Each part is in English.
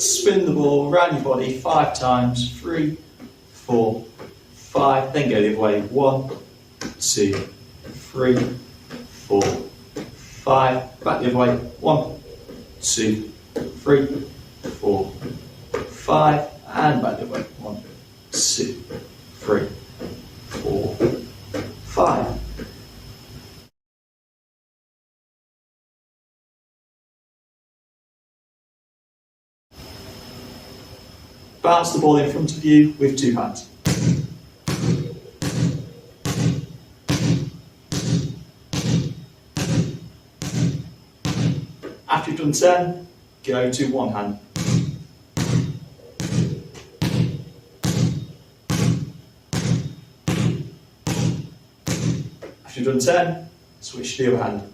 Spin the ball around your body 5 times. 3, 4, 5. Then go the other way. 1, 2, 3, 4, 5. Back the other way. 1, 2, 3, 4, 5. And back the other way. 1, 2, 3, 4, 5. Bounce the ball in front of you with 2 hands. After you've done 10, go to 1 hand. After you've done 10, switch to the other hand.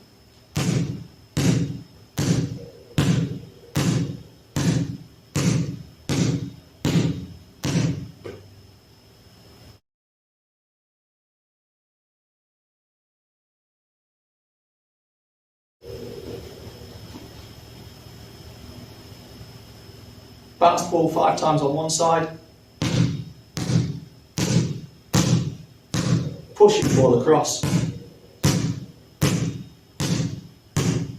Bounce the ball 5 times on one side. Push the ball across.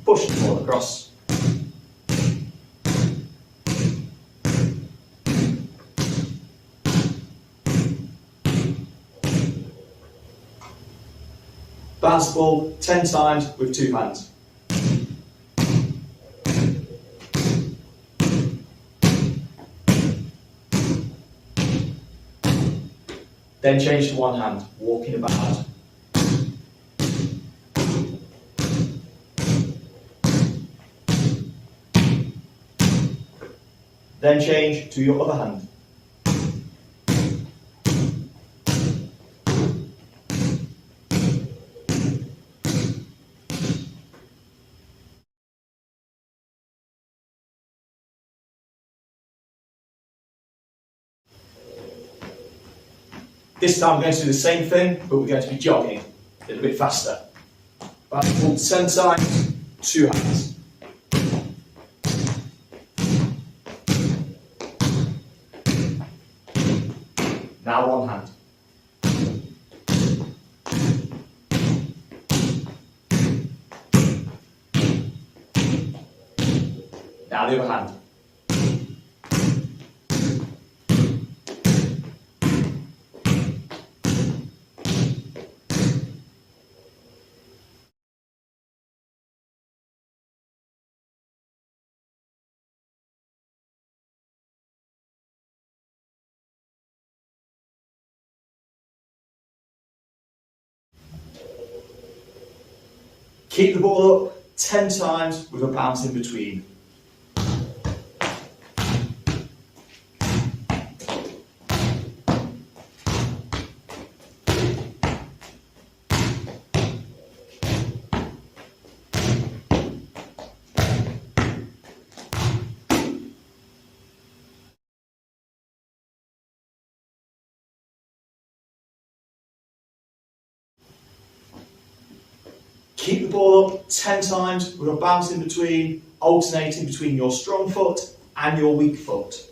Push the ball across. Bounce the ball 10 times with 2 hands. Then change to 1 hand, walking about. Then change to your other hand. This time we're going to do the same thing, but we're going to be jogging a little bit faster. Bounce the ball 10 times, 2 hands. Now 1 hand. Now the other hand. Keep the ball up 10 times with a bounce in between. Keep the ball up 10 times with a bounce in between, alternating between your strong foot and your weak foot.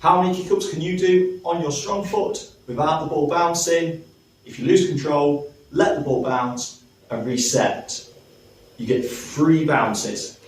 How many kick-ups can you do on your strong foot without the ball bouncing? If you lose control, let the ball bounce and reset. You get 3 bounces.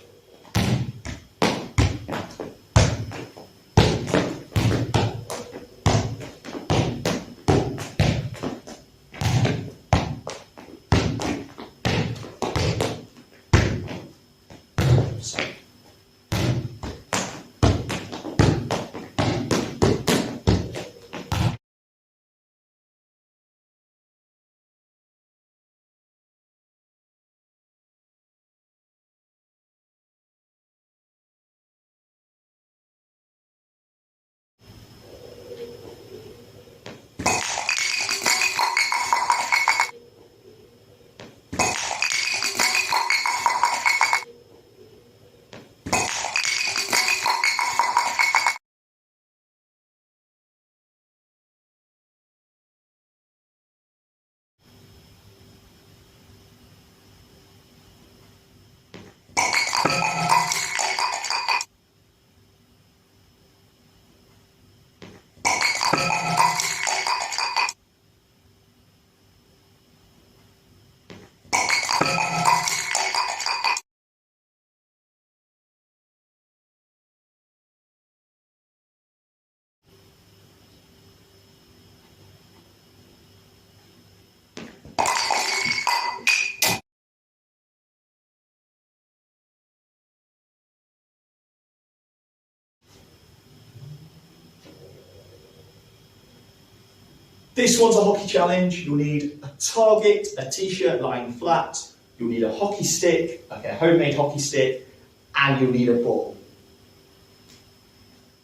This one's a hockey challenge. You'll need a target, a t-shirt lying flat, you'll need a hockey stick, okay, a homemade hockey stick, and you'll need a ball.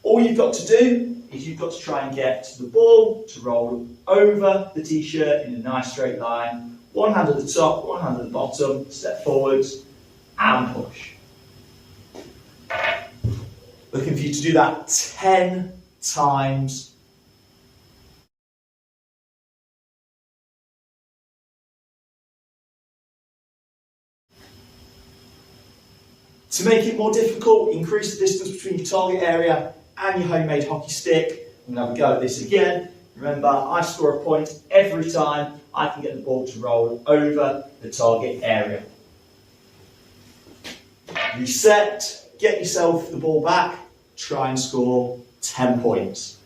All you've got to do is you've got to try and get the ball to roll over the t-shirt in a nice straight line. One hand at the top, one hand at the bottom, step forwards, and push. Looking for you to do that 10 times. To make it more difficult, increase the distance between your target area and your homemade hockey stick. I'm going to have a go at this again. Remember, I score a point every time I can get the ball to roll over the target area. Reset, get yourself the ball back, try and score 10 points.